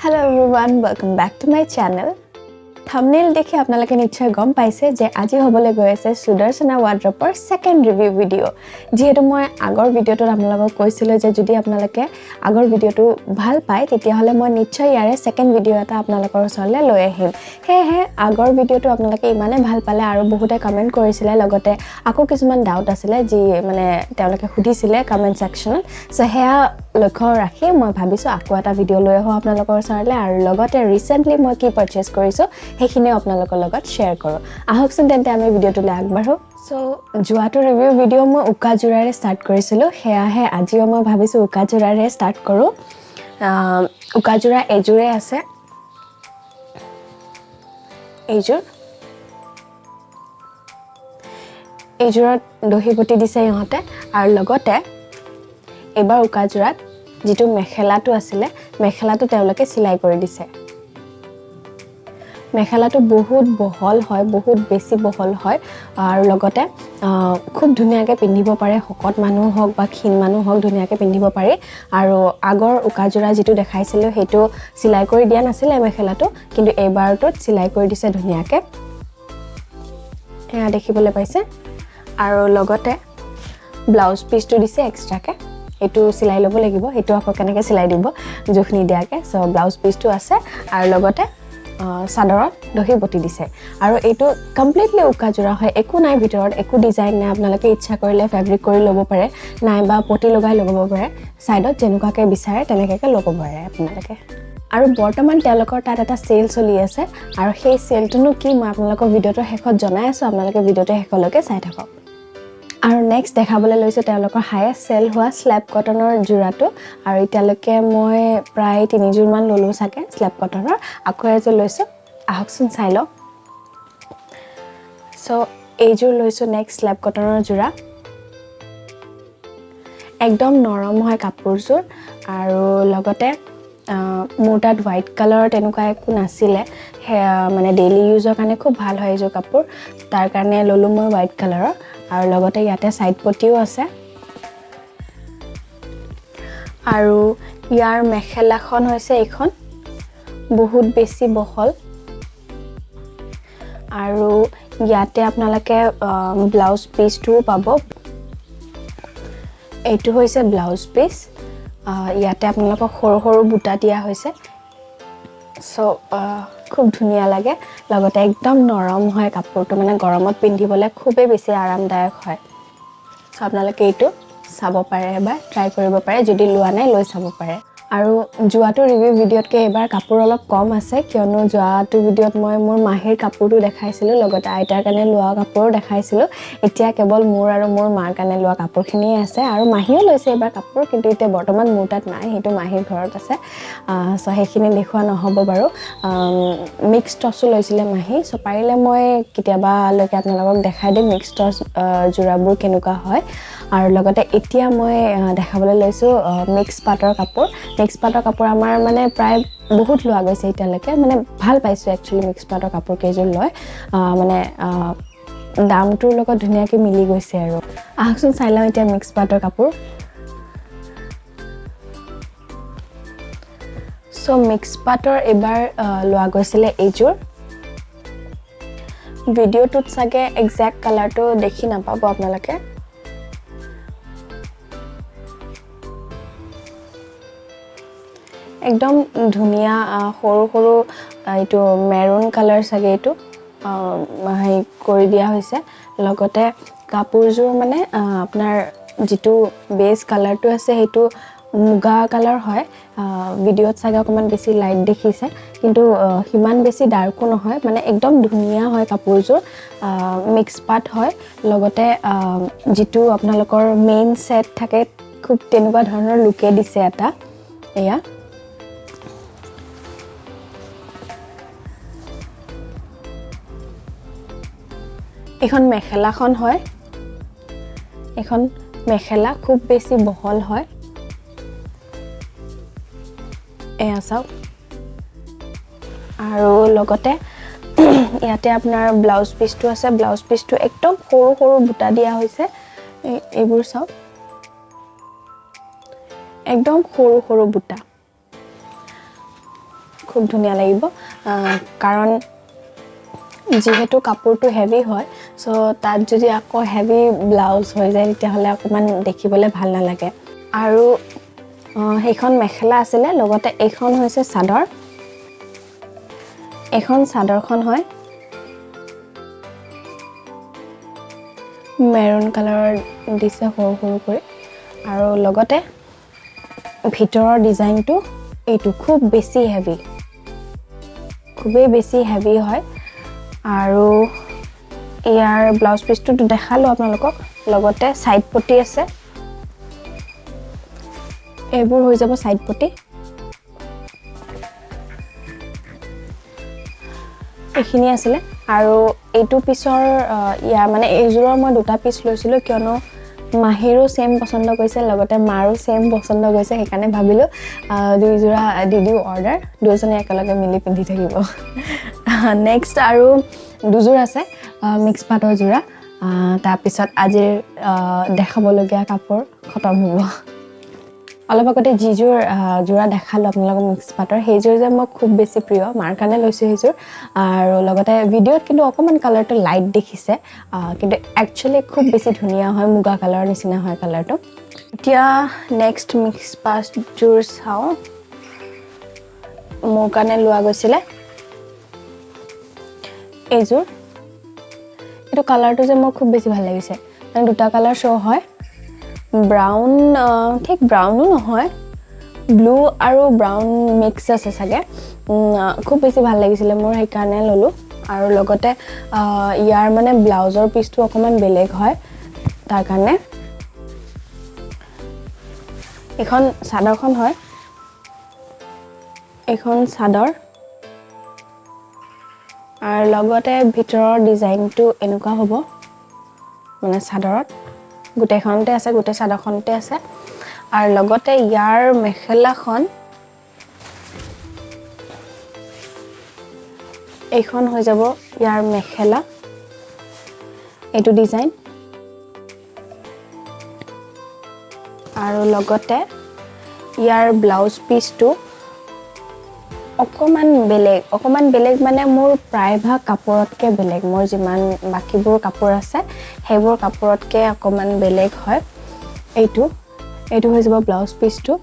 Hello everyone, welcome back to my channel. Thumbnail দেখি আপোনালোকে নিশ্চয় গম পাইছে যে আজি হ'বলৈ গৈ আছে Sudarsana wardrobeৰ second review video. যেহেতু মই আগৰ ভিডিওটোত আপোনালোকক কৈছিলোঁ যে যদি আপোনালোকে আগৰ ভিডিওটো ভাল পায় তেতিয়া হলে মই নিশ্চয় ইয়াৰে second video এটা আপোনালোকৰ ওচৰলৈ লৈ আহিম। হেহে আগৰ ভিডিওটো আপোনালোকে ইমানে ভাল পালে আৰু বহুতে কমেন্ট কৰিছিলে লগতে আকৌ কিছুমান ডাউট আছিলে যি মানে তেওঁলোকে সুধিছিলে কমেন্ট সেকশনত সো হেয়া লক্ষ্য ৰাখি মই ভাবিছো আকৌ এটা ভিডিও লৈ আহো আপোনালোকৰ ওচৰলৈ আৰু লগতে ৰিসেন্টলি মই কি পাৰচেজ কৰিছো হেখিনি আপোনালোকৰ লগত শেয়াৰ কৰো আহকচোন তেন্তে আমি ভিডিওটোলৈ আগবাঢ়ো সো জুৱাটো ৰিভিউ ভিডিও মই উকাজুৰাৰে ষ্টাৰ্ট কৰিছিলো হেয়াহে আজিও মই ভাবিছো উকাজুৰাৰে ষ্টাৰ্ট কৰো উকাজুৰা এজুৰে আছে এজুৰত দহিবটি দিছে ইহঁতে আৰু লগতে এবাৰ উকাজুৰাত যেটো মেখেলাটো আছিল মেখেলাটো তেওঁলোকে সিলাই কৰি দিছে মেখেলাটো বহুত বহল হয় বহুত বেছি বহল হয় আৰু লগতে খুব ধুনিয়াকে পিন্ধিব পাৰে হকত মানুহ হক বা ক্ষীণ মানুহ হক ধুনিয়াকে পিন্ধিব পাৰে আৰু আগৰ উকাজুৰা যেটো দেখাইছিল হেটো সিলাই কৰি দিয়া নাছিল মেখেলাটো কিন্তু এবাৰটোত সিলাই কৰি দিছে ধুনিয়াকে এয়া দেখিবলৈ পাইছে আৰু লগতে ব্লাউজ পিসটো দিছে এক্সট্ৰাকে এটো সিলাই লব লাগিব এটো আকৌ কেনেকে সিলাই দিব জোখনি দিয়াকে সো ব্লাউজ পিসটো আছে আৰু লগতে সাদৰত দহি বটি দিছে আৰু এটো কমপ্লিটলি উকাজুৰা হয় একো নাই ভিতৰত একো ডিজাইন নাই আপোনালোকে ইচ্ছা কৰিলে ফেব্ৰিক কৰি লব পাৰে নাইবা পটি লগাই লগাব পাৰে সাইডত যেনেকুৱাকে বিচাৰে তেনেকৈ লগাব পাৰে আপোনালোকে আৰু বৰ্তমান তেওঁলোকৰ তাত এটা সেল চলি আছে আৰু সেই সেলটোনো কি মই আপোনালোকক ভিডিওটোৰ শেষত জনাই আছো আপোনালোকে ভিডিওটো শেষলৈকে চাই থাকক আৰু নেক্সট দেখাবলৈ লৈছো তেওঁলোকৰ হাইয়েষ্ট সেল হোৱা স্ল্যাব কটনৰ জোৰাটো আৰু ইতিয়ালৈকে মই প্ৰায় 3 জোৰ মান ললো সাকে স্ল্যাব কটনৰ আকৌ এজোৰ লৈছো আহকচোন চাই লও সো এইজোৰ লৈছো নেক্সট স্ল্যাব কটনৰ জোৰা একদম নৰম হয় কাপোৰজোৰ আৰু লগতে মোৰ তাত হোৱাইট কালাৰৰ তেনেকুৱা একো নাছিলে মানে ডেইলি ইউজৰ কাৰণে খুব ভাল হয় এই কাপোৰ তাৰ কাৰণে ললো মই হোৱাইট কালাৰৰ আৰু লগতে ইয়াতে সাইড পটিও আছে আৰু ইয়াৰ মেখেলাখন হৈছে এখন বহুত বেছি বহল আৰু ইয়াতে আপোনালোকে ব্লাউজ পিসটো পাব এইটো হৈছে ব্লাউজ পিস ইয়াতে আপোনালোকক সৰু সৰু বুটা দিয়া হৈছে সো খুব ধুনিয়া লাগে লগতে একদম নৰম হয় কাপোৰটো মানে গৰমত পিন্ধিবলৈ খুবেই বেছি আৰামদায়ক হয় সো আপোনালোকে এইটো চাব পাৰে বা ট্ৰাই কৰিব পাৰে যদি লোৱা নাই লৈ চাব পাৰে আৰু জুৱাটো ৰিভিউ ভিডিওতকে এবাৰ কাপোৰ অলপ কম আছে কিয়নো জুৱাটো ভিডিওত মই মোৰ মাহিৰ কাপোৰটো দেখাইছিলো লগতে আইতাৰ কাৰণে লোৱা কাপোৰো দেখাইছিলো এতিয়া কেৱল মোৰ আৰু মোৰ মাৰ কাৰণে লোৱা কাপোৰখিনি আছে আৰু মাহিও লৈছে এবাৰ কাপোৰ কিন্তু এতিয়া বৰ্তমান মোৰ তাত নাই হেতু মাহিৰ ঘৰত আছে সো হেখিনি দেখুৱা নহব বাৰু মিক্স টসো লৈছিলে মাহি সো পাৰিলে মই কেতিয়াবা লৈকে আপোনালোকক দেখাই দিম মিক্স টস জোৰাবোৰ কেনেকুৱা হয় আৰু লগতে এতিয়া মই দেখাবলৈ লৈছো মিক্স পাটৰ কাপোৰ আমাৰ মানে প্ৰায় বহুত লোৱা গৈছে এতিয়ালৈকে মানে ভাল পাইছো একচুয়ালি মিক্স পাটৰ কাপোৰ কেইযোৰ লয় মানে দামটোৰ লগত ধুনিয়াকে মিলি গৈছে আৰু আহকচোন চাই লওঁ এতিয়া মিক্স পাটৰ কাপোৰ সো মিক্স পাটৰ এবাৰ লোৱা গৈছিলে এইযোৰ ভিডিওটোত সাগে এক্সাক্ট কালাৰটো দেখি নাপাব আপোনালোকে একদম ধুনিয়া সৰু সৰু এইটো মেৰুন কালাৰ সাগে এইটো হাই কৰি দিয়া হৈছে লগতে কাপোৰজোৰ মানে আপোনাৰ যেটো বেস কালাৰটো আছে হেতু মুগা কালাৰ হয় ভিডিওত সাগে অকমান বেছি লাইট দেখিছে কিন্তু হিমান বেছি ডাৰ্কো নহয় মানে একদম ধুনিয়া হয় কাপোৰজোৰ মিক্স পাট হয় লগতে যেটো আপোনালোকৰ মেইন সেট থাকে খুব তেনেকুৱা ধৰণৰ লুকে দিছে এটা এয়া এখন মেখেলাখন হয় এখন মেখেলা খুব বেছি বহল হয় এয়া চাওক আৰু লগতে ইয়াতে আপোনাৰ ব্লাউজ পিসটো আছে ব্লাউজ পিসটো একদম সৰু সৰু বুটা দিয়া হৈছে এইবোৰ চাওক একদম সৰু সৰু বুটা খুব ধুনীয়া লাগিব কাৰণ যেহেতু কাপোৰটো হেভি হয় সো তাত যদি আকৌ হেভি ব্লাউজ হৈ যায় তেতিয়াহ'লে অকমান দেখিবলৈ ভাল নালাগে আৰু সেইখন মেখেলা আছিলে লগতে এইখন হৈছে চাদৰ এখন চাদৰখন হয় মেৰুন কালাৰৰ দিছে সৰু সৰু কৰি আৰু লগতে ভিতৰৰ ডিজাইনটো এইটো খুব বেছি হেভি খুবেই বেছি হেভি হয় আৰু ইয়াৰ ব্লাউজ পিচটো দেখালো আপোনালোকক লগতে সাইড পটি আছে এইবোৰ হৈ যাব সাইড পটি এইখিনি আছিলে আৰু এইটো পিছৰ ইয়াৰ মানে এইজোৰৰ মই দুটা পিচ লৈছিলো কিয়নো মাহিৰো সেম পছন্দ কৰিছে লগতে মাৰো সেম পছন্দ কৰিছে সেইকাৰণে ভাবিলো দুই জোৰা দি দিও অৰ্ডাৰ দুজনে একেলগে মিলি পিন্ধি থাকিব নেক্সট আৰু দুজোৰ আছে মিক্স পাটৰ জোৰা তাৰ পিছত আজিৰ দেখাবলগীয়া কাপোৰ খতম হ'ব অলপ আগতে যিজোৰ জোৰা দেখালো আপোনালোকক মিক্স পাটৰ সেইজোৰ যে মই খুব বেছি প্ৰিয় মাৰ কাৰণে লৈছো সেইজোৰ আৰু লগতে ভিডিঅ'ত কিন্তু অকমান কালাৰটো লাইট দেখিছে কিন্তু একচুয়ালি খুব বেছি ধুনীয়া হয় মুগা কালাৰৰ নিচিনা হয় কালাৰটো এতিয়া নেক্সট মিক্স পাট জোৰ চাও মোৰ কাৰণে লোৱা গৈছিলে এইজোৰ এইটো কালাৰটো যে মোৰ খুব বেছি ভাল লাগিছে মানে দুটা কালাৰ শো হয় ব্ৰাউন ঠিক ব্ৰাউনো নহয় ব্লু আৰু ব্ৰাউন মিক্স আছে চাগে খুব বেছি ভাল লাগিছিলে মোৰ সেইকাৰণে ললো আৰু লগতে ইয়াৰ মানে ব্লাউজৰ পিচটো অকমান বেলেগ হয় তাৰ কাৰণে এখন চাদৰখন হয় এখন চাদৰ আৰু লগতে ভিতৰৰ ডিজাইনটো এনেকুৱা হ'ব মানে চাদৰত গোটেইখনতে আছে গোটেই চাদৰখনতে আছে আৰু লগতে ইয়াৰ মেখেলাখন এইখন হৈ যাব ইয়াৰ মেখেলা এইটো ডিজাইন আৰু লগতে ইয়াৰ ব্লাউজ পিচটো অকমান বেলেগ মানে মোৰ প্ৰায়ভাগ কাপোৰতকে বেলেগ মোৰ যিমান বাকিবোৰ কাপোৰ আছে সেইবোৰ কাপোৰতকে অকমান বেলেগ হয় এইটো হৈ যাব ব্লাউজ পিচটো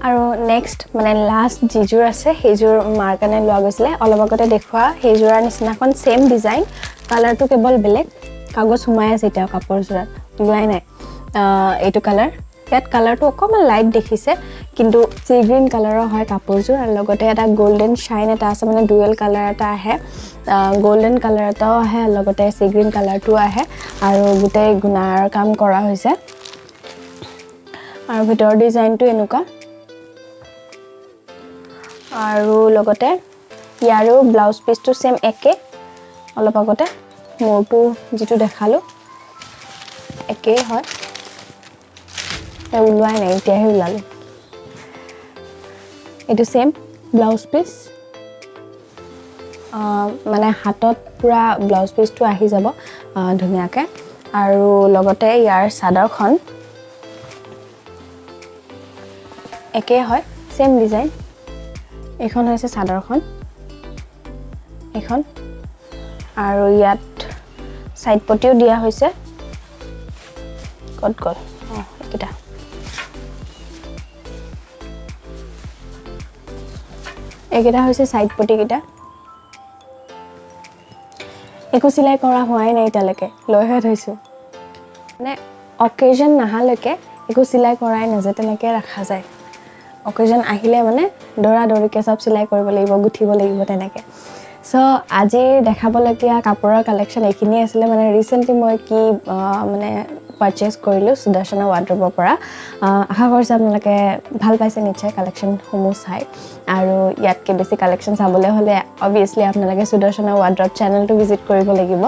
আৰু নেক্সট মানে লাষ্ট যিজোৰ আছে সেইজোৰ মাৰ কাৰণে লোৱা গৈছিলে অলপ আগতে দেখুৱা সেইজোৰাৰ নিচিনাখন সেম ডিজাইন কালাৰটো কেৱল বেলেগ কাগজ সোমাই আছে এতিয়া কাপোৰজোৰাত ওলাই নাই এইটো কালাৰ ইয়াত কালাৰটো অকমান লাইট দেখিছে কিন্তু সি গ্ৰীন কালাৰৰ হয় কাপোৰজোৰ আৰু লগতে এটা গোল্ডেন শাইন এটা আছে মানে ডুৱেল কালাৰ এটা আহে গোল্ডেন কালাৰ এটাও আহে লগতে সি গ্ৰীন কালাৰটো আহে আৰু গোটেই গুণাৰ কাম কৰা হৈছে আৰু ভিতৰৰ ডিজাইনটো এনেকুৱা আৰু লগতে ইয়াৰো ব্লাউজ পিচটো সেম একে অলপ আগতে মোৰটো যেটো দেখালো একে হয় ওলোৱাই নাই এতিয়াহে ওলালো এইটো সেম ব্লাউজ পিচ মানে হাতত পুৰা ব্লাউজ পিচটো আহি যাব ধুনীয়াকে আৰু লগতে ইয়াৰ চাদৰখন একে হয় সেম ডিজাইন এখন হৈছে চাদৰখন এখন আৰু ইয়াত সাইড পটিও দিয়া হৈছে কত গল এটা একেটা হৈছে সাইড পটি কিটা একো সিলাই কৰা হোৱাই নাই তালকে লৈহে থৈছো মানে অকেজন নাহালৈকে একো সিলাই কৰাই নজে তেনেকে ৰাখা যায় অকেজন আহিলে মানে দৰা দৰিকে সব সিলাই কৰিব লাগিব গুঠিব লাগিব তেনেকে সো আজি দেখাবলগীয়া কাপোৰৰ কালেকচন এইখিনি আছিল মানে ৰিসেন্টলি মই কি মানে পাৰচেজ কৰিলো সুদৰ্শনা ৱাৰ্ড্ৰবৰ পৰা আশা কৰিছো আপোনালোকে ভাল পাইছে নিশ্চয় কালেকচন সমূহ চাই আৰু ইয়াতকে বেছি কালেকচন চাবলৈ হলে obviously আপোনালোকে সুদৰ্শনা ৱাৰ্ড্ৰব চেনেলটো ভিজিট কৰিব লাগিব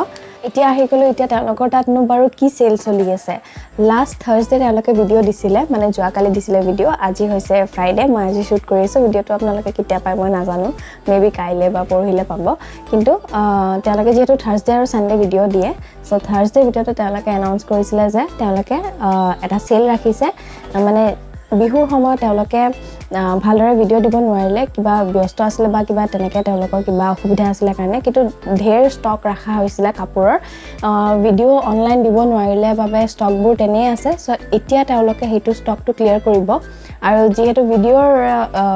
এতিয়া আহি গলো এতিয়া তেওঁলোকৰ তাতনো বাৰু কি সেল চলি আছে লাষ্ট থাৰ্সডে তেওঁলোকে ভিডিও দিছিলে মানে যোৱাকালি দিছিলে ভিডিও আজি হৈছে ফ্ৰাইডে মই আজি শুট কৰিছো ভিডিওটো আপোনালোকে কেতিয়া পাই মই নাজানো মেবি কাইলে বা পৰহিলে পাব কিন্তু তেওঁলোকে যেটো থাৰ্সডে আৰু সানডে ভিডিও দিয়ে সো থাৰ্সডে ভিডিওটো তেওঁলোকে এনাউন্স কৰিছিলে যে তেওঁলোকে এটা সেল ৰাখিছে মানে বিহুৰ সময়ত তেওঁলোকে ভালদৰে ভিডিঅ' দিব নোৱাৰিলে, কিবা ব্যস্ত আছিলে বা কিবা তেনেকৈ তেওঁলোকৰ কিবা অসুবিধা আছিলে কাৰণে, কিন্তু ঢেৰ ষ্টক ৰখা হৈছিলে কাপোৰৰ, ভিডিঅ' অনলাইন দিব নোৱাৰিলে বাবে ষ্টকবোৰ তেনেই আছে। চ' এতিয়া তেওঁলোকে সেইটো ষ্টকটো ক্লিয়াৰ কৰিব, আৰু যিহেতু ভিডিঅ'ৰ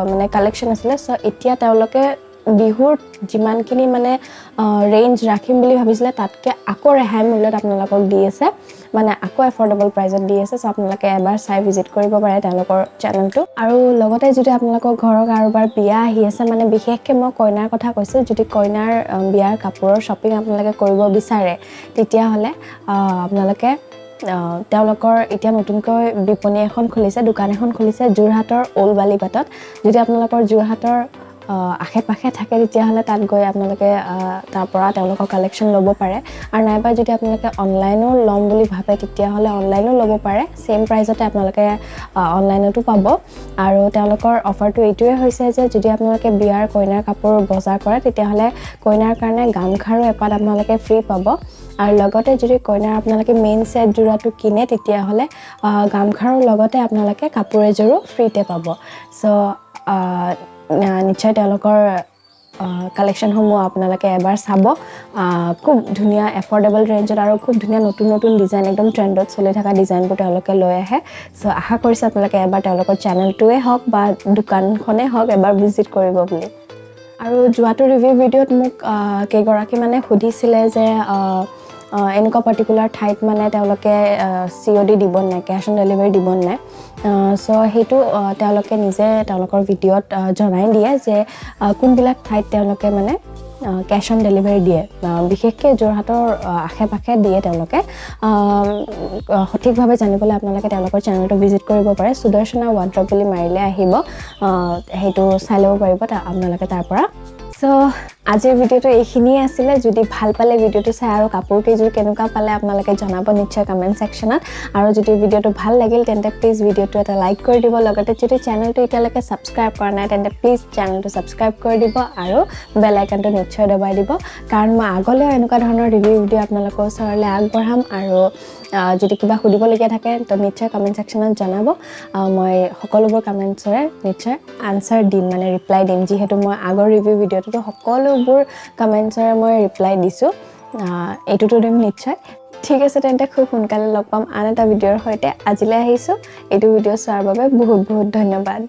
মানে কালেকশ্যন আছিলে, চ' এতিয়া তেওঁলোকে বিহুৰ যিমানখিনি মানে ৰেঞ্জ ৰাখিম বুলি ভাবিছিলে তাতকৈ আকৌ ৰেহাই মূল্যত আপোনালোকক দি আছে, মানে আকৌ এফৰ্ডেবল প্ৰাইজত দি আছে। চ' আপোনালোকে এবাৰ চাই ভিজিট কৰিব পাৰে তেওঁলোকৰ চেনেলটো। আৰু লগতে যদি আপোনালোকৰ ঘৰৰ কাৰোবাৰ বিয়া আহি আছে, মানে বিশেষকৈ মই কইনাৰ কথা কৈছোঁ, যদি কইনাৰ বিয়াৰ কাপোৰৰ শ্বপিং আপোনালোকে কৰিব বিচাৰে, তেতিয়াহ'লে আপোনালোকে তেওঁলোকৰ এতিয়া নতুনকৈ বিপণী এখন খুলিছে, দোকান এখন খুলিছে যোৰহাটৰ ওল বালিপাটত। যদি আপোনালোকৰ যোৰহাটৰ আশে পাশে থাকে, তেতিয়াহ'লে তাত গৈ আপোনালোকে তাৰ পৰা তেওঁলোকৰ কালেকশ্যন ল'ব পাৰে। আৰু নাইবা যদি আপোনালোকে অনলাইনো ল'ম বুলি ভাবে, তেতিয়াহ'লে অনলাইনো ল'ব পাৰে, ছেইম প্ৰাইজতে আপোনালোকে অনলাইনতো পাব। আৰু তেওঁলোকৰ অফাৰটো এইটোৱে হৈছে যে যদি আপোনালোকে বিয়াৰ কইনাৰ কাপোৰ বজাৰ কৰে, তেতিয়াহ'লে কইনাৰ কাৰণে গামখাৰু এপাত আপোনালোকে ফ্ৰী পাব। আৰু লগতে যদি কইনাৰ আপোনালোকে মেইন ছেট যোৰাটো কিনে, তেতিয়াহ'লে গামখাৰুৰ লগতে আপোনালোকে কাপোৰ এযোৰো ফ্ৰীতে পাব। চ' নিশ্চয় তেওঁলোকৰ কালেকশ্যনসমূহ আপোনালোকে এবাৰ চাব। খুব ধুনীয়া এফৰ্ডেবল ৰেঞ্জত আৰু খুব ধুনীয়া নতুন নতুন ডিজাইন, একদম ট্ৰেণ্ডত চলি থকা ডিজাইনবোৰ তেওঁলোকে লৈ আহে। চ' আশা কৰিছোঁ আপোনালোকে এবাৰ তেওঁলোকৰ চেনেলটোৱে হওক বা দোকানখনেই হওক এবাৰ ভিজিট কৰিব বুলি। আৰু যোৱাটো ৰিভিউ ভিডিঅ'ত মোক কেইগৰাকী মানে সুধিছিলে যে এনেকুৱা পাৰ্টিকুলাৰ ঠাইত মানে তেওঁলোকে COD দিব নাই, কেছ অন ডেলিভাৰী দিব নাই। চ' সেইটো তেওঁলোকে নিজে তেওঁলোকৰ ভিডিঅ'ত জনাই দিয়ে যে কোনবিলাক ঠাইত তেওঁলোকে মানে কেছ অন ডেলিভাৰী দিয়ে। বিশেষকৈ যোৰহাটৰ আশে পাশে দিয়ে তেওঁলোকে। সঠিকভাৱে জানিবলৈ আপোনালোকে তেওঁলোকৰ চেনেলটো ভিজিট কৰিব পাৰে। সুদৰ্শনা ৱাৰ্ড্ৰব বুলি মাৰিলে আহিব, সেইটো চাই ল'ব পাৰিব আপোনালোকে তাৰ পৰা। চ' আজিৰ ভিডিঅ'টো এইখিনিয়ে আছিলে। যদি ভাল পালে ভিডিঅ'টো চাই আৰু কাপোৰ কেইযোৰ কেনেকুৱা পালে আপোনালোকে জনাব নিশ্চয় কমেণ্ট ছেকশ্যনত। আৰু যদি ভিডিঅ'টো ভাল লাগিল তেন্তে প্লিজ ভিডিঅ'টো এটা লাইক কৰি দিব। লগতে যদি চেনেলটো এতিয়ালৈকে ছাবস্ক্ৰাইব কৰা নাই তেন্তে প্লিজ চেনেলটো ছাবস্ক্ৰাইব কৰি দিব আৰু বেল আইকনটো নিশ্চয় দবাই দিব, কাৰণ মই আগলৈও এনেকুৱা ধৰণৰ ৰিভিউ ভিডিঅ' আপোনালোকৰ ওচৰলৈ আগবঢ়াম। আৰু যদি কিবা সুধিবলগীয়া থাকে তো নিশ্চয় কমেণ্ট ছেকশ্যনত জনাব। মই সকলোবোৰ কমেণ্টছৰে নিশ্চয় আনচাৰ দিম, মানে ৰিপ্লাই দিম, যিহেতু মই আগৰ ৰিভিউ ভিডিঅ'টোতো সকলোবোৰ কমেণ্টছৰে মই ৰিপ্লাই দিছোঁ, এইটোতো দিম নিশ্চয়। ঠিক আছে, তেন্তে খুব সোনকালে লগ পাম আন এটা ভিডিঅ'ৰ সৈতে। আজিলৈ আহিছোঁ। এইটো ভিডিঅ' চোৱাৰ বাবে বহুত বহুত ধন্যবাদ।